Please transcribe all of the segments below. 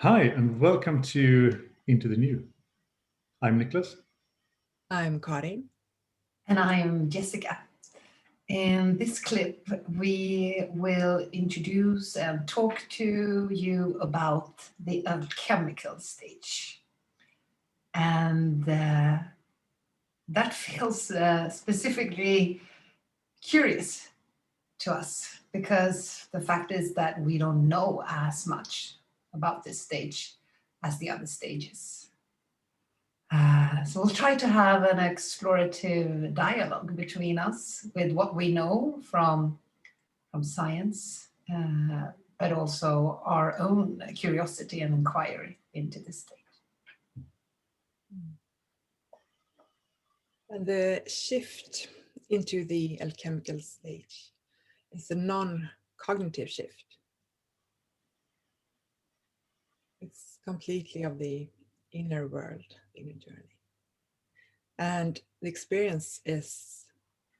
Hi, and welcome to Into the New. I'm Nicholas. I'm Karin. And I am Jessica. In this clip, we will introduce and talk to you about the alchemical stage. And that feels specifically curious to us because the fact is that we don't know as much about this stage as the other stages. So we'll try to have an explorative dialogue between us with what we know from science, but also our own curiosity and inquiry into this state. And the shift into the alchemical stage is a non-cognitive shift. It's completely of the inner world, inner journey. And the experience is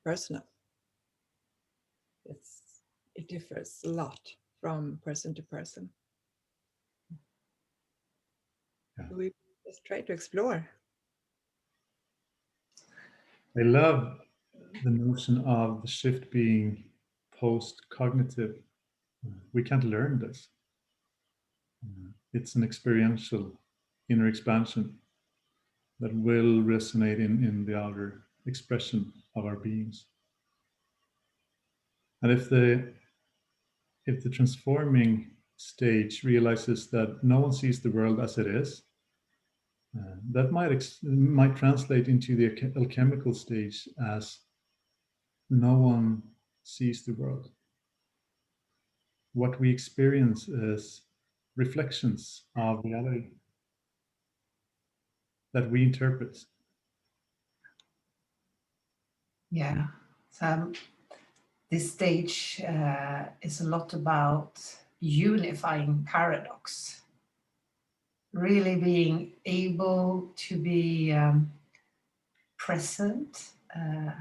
personal. It differs a lot from person to person. Yeah. So we just try to explore. I love the notion of the shift being post-cognitive. We can't learn this. It's an experiential inner expansion that will resonate in the outer expression of our beings. And if the transforming stage realizes that no one sees the world as it is, that might translate into the alchemical stage as no one sees the world. What we experience is reflections of reality that we interpret. Yeah. So this stage is a lot about unifying paradox, really being able to be present,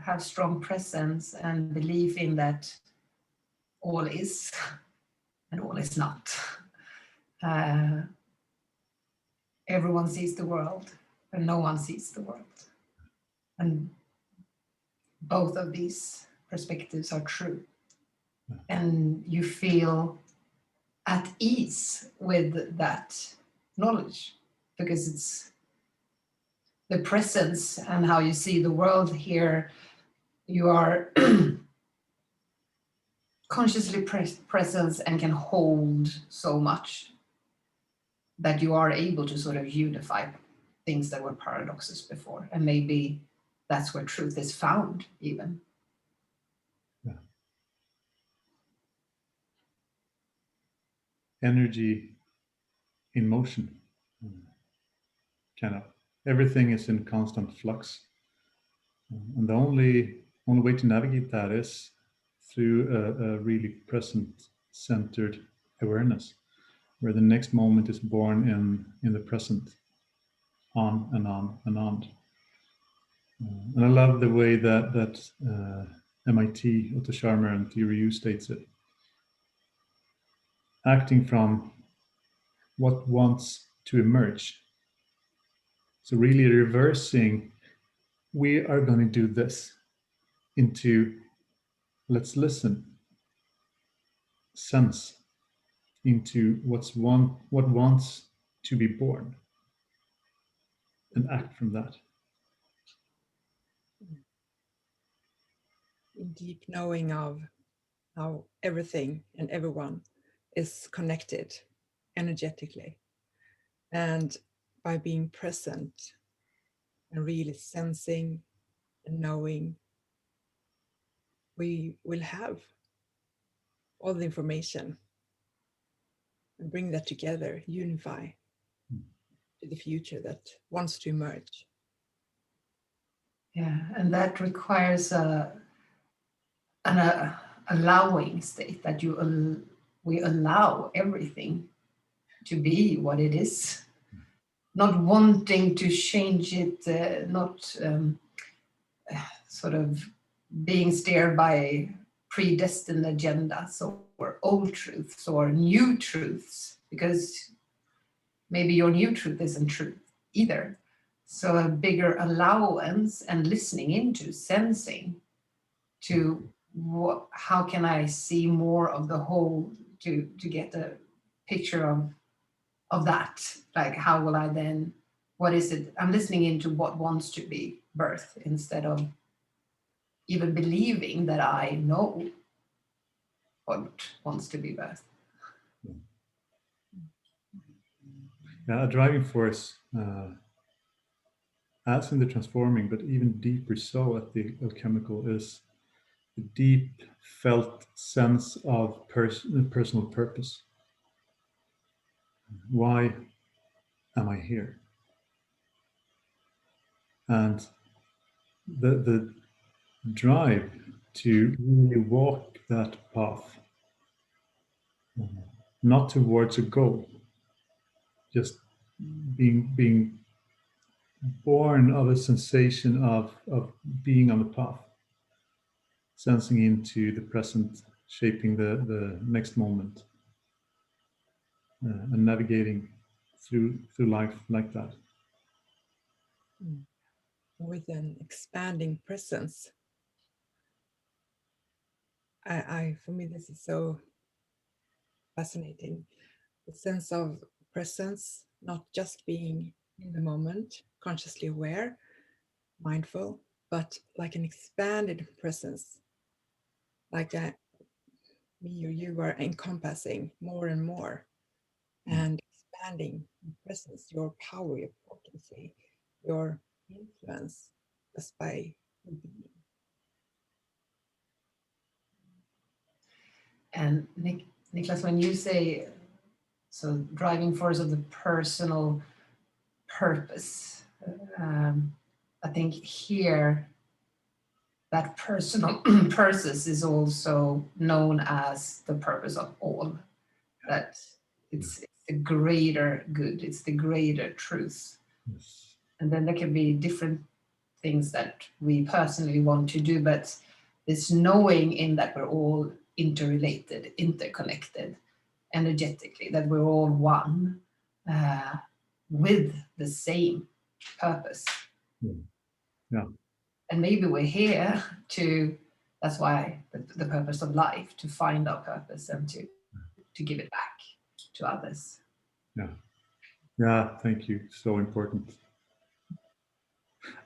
have strong presence and belief in that all is and all is not. Everyone sees the world and no one sees the world. And both of these perspectives are true. And you feel at ease with that knowledge because it's the presence and how you see the world here. You are consciously present and can hold so much that you are able to sort of unify things that were paradoxes before. And maybe that's where truth is found even. Yeah. Energy in motion. Kind of everything is in constant flux. And the only way to navigate that is through a really present-centered awareness, where the next moment is born in the present, on and on and on. And I love the way that MIT, Otto Scharmer and Theory U states it. Acting from what wants to emerge. So really reversing, we are going to do this, into let's listen, sense into what wants to be born, and act from that. In deep knowing of how everything and everyone is connected energetically. And by being present and really sensing and knowing, we will have all the information and bring that together, unify to the future that wants to emerge. Yeah, and that requires an allowing state that we allow everything to be what it is, not wanting to change it, not sort of being steered by predestined agendas or old truths or new truths, because maybe your new truth isn't truth either. So a bigger allowance and listening into, sensing to how can I see more of the whole to get a picture of that. Like how will I then, what is it? I'm listening into what wants to be birth instead of even believing that I know what wants to be birth. Yeah, a driving force, as in the transforming, but even deeper so at the alchemical, is the deep felt sense of personal purpose. Why am I here? And the drive to really walk that path, not towards a goal, just being born of a sensation of being on the path, sensing into the present, shaping the next moment, and navigating through life like that. With an expanding presence. For me, this is so fascinating. The sense of presence, not just being in the moment, consciously aware, mindful, but like an expanded presence, like me or you are encompassing more and more and expanding your presence, your power, your potency, your influence just by being. And Niklas, when you say so driving force of the personal purpose, I think here that personal purpose is also known as the purpose of all, that it's the greater good, it's the greater truth. Yes. And then there can be different things that we personally want to do, but this knowing in that we're all interrelated, interconnected, energetically, that we're all one with the same purpose. Yeah. And maybe we're here to, that's why the purpose of life, to find our purpose and to give it back to others. Yeah, thank you. So important.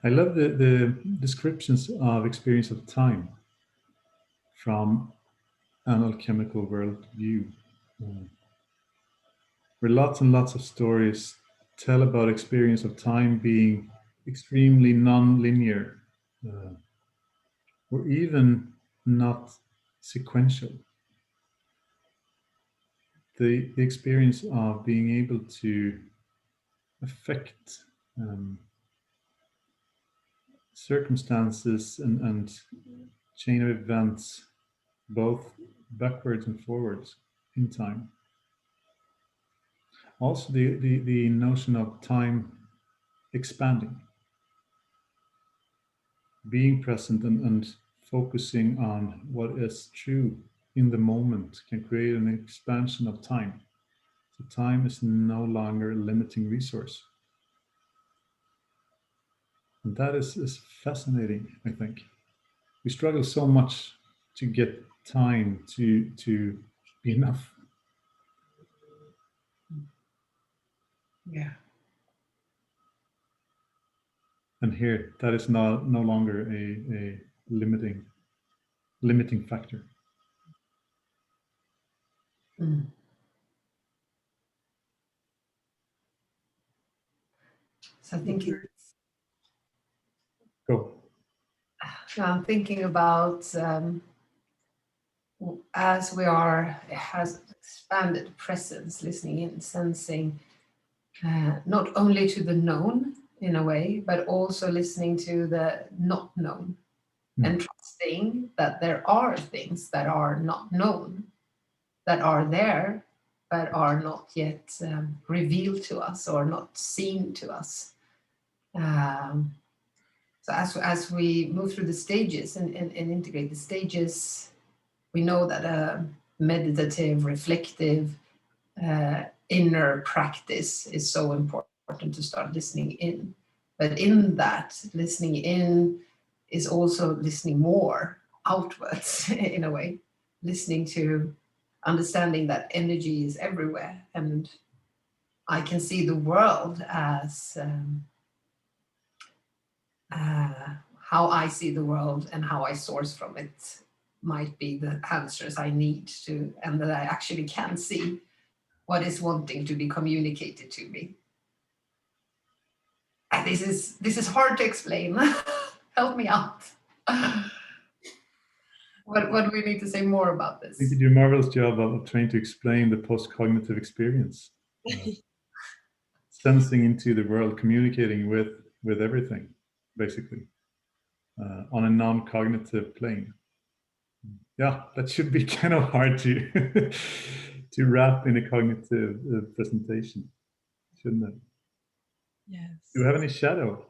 I love the descriptions of experience of time from an alchemical worldview, where lots and lots of stories tell about experience of time being extremely non-linear, or even not sequential. The experience of being able to affect circumstances and chain of events, both backwards and forwards in time. Also, the notion of time expanding, being present and focusing on what is true in the moment can create an expansion of time. So time is no longer a limiting resource. And that is fascinating, I think. We struggle so much to get time to be enough. Yeah. And here, that is no longer a limiting factor. Mm. So I think Go. I'm thinking about as we has expanded presence, listening in, sensing not only to the known in a way, but also listening to the not known, and trusting that there are things that are not known, that are there, but are not yet revealed to us or not seen to us. So as we move through the stages and integrate the stages, we know that meditative, reflective inner practice is so important to start listening in. But in that, listening in is also listening more outwards in a way, listening to understanding that energy is everywhere. And I can see the world as how I see the world and how I source from it might be the answers I need to, and that I actually can see what is wanting to be communicated to me. And this is hard to explain. Help me out. What do we need to say more about this? I think you do a marvelous job of trying to explain the post-cognitive experience. Sensing into the world, communicating with everything, basically, on a non-cognitive plane. Yeah, that should be kind of hard to to wrap in a cognitive presentation, shouldn't it? Yes. Do you have any shadow?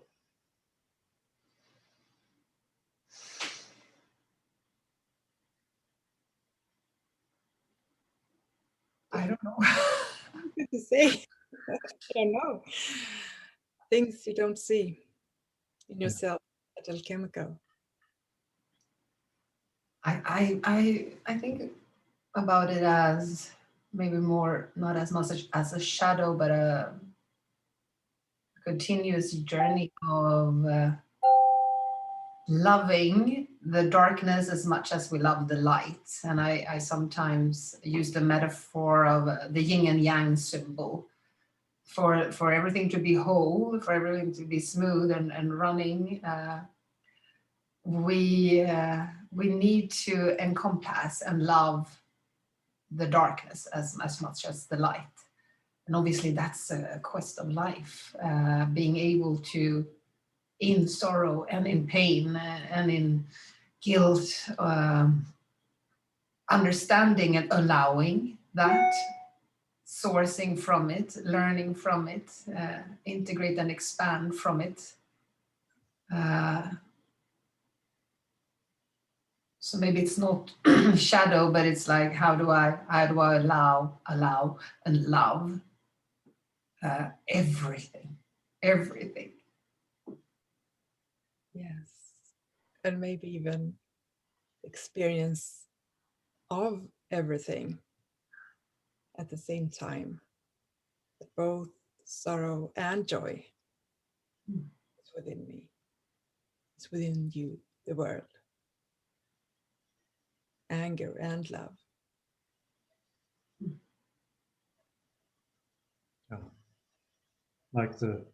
I don't know. Good to say. I don't know. Things you don't see in yourself at Alchemical. I think about it as maybe more, not as much as a shadow, but a continuous journey of loving the darkness as much as we love the light. And I sometimes use the metaphor of the yin and yang symbol. For everything to be whole, for everything to be smooth and running, we need to encompass and love the darkness as much as the light. And obviously that's a quest of life, being able to, in sorrow and in pain and in guilt, understanding and allowing that, sourcing from it, learning from it, integrate and expand from it. So maybe it's not shadow, but it's like, how do I allow and love everything. Yes. And maybe even experience of everything at the same time. Both sorrow and joy is within me. It's within you, the world. Anger and love. Yeah. Like the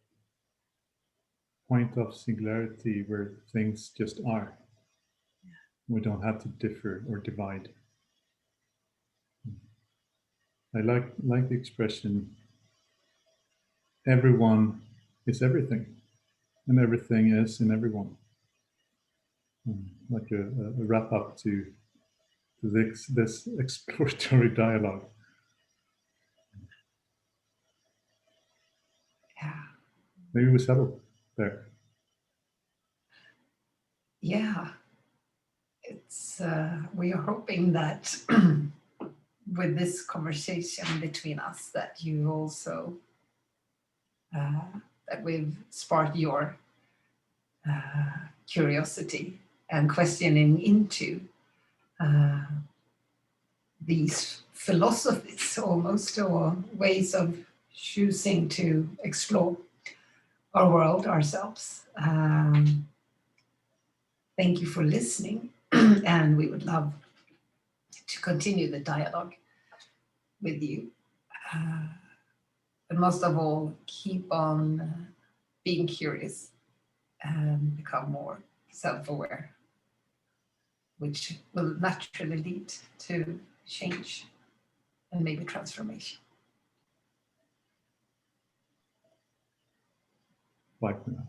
point of singularity where things just are. We don't have to differ or divide. I like the expression, everyone is everything, and everything is in everyone. Like a wrap up to this exploratory dialogue. Yeah. Maybe we settle there. Yeah. It's we are hoping that with this conversation between us that you also that we've sparked your curiosity and questioning into these philosophies almost, or ways of choosing to explore our world ourselves. Thank you for listening, and we would love to continue the dialogue with you. But most of all, keep on being curious and become more self-aware, which will naturally lead to change and maybe transformation. Bye for now.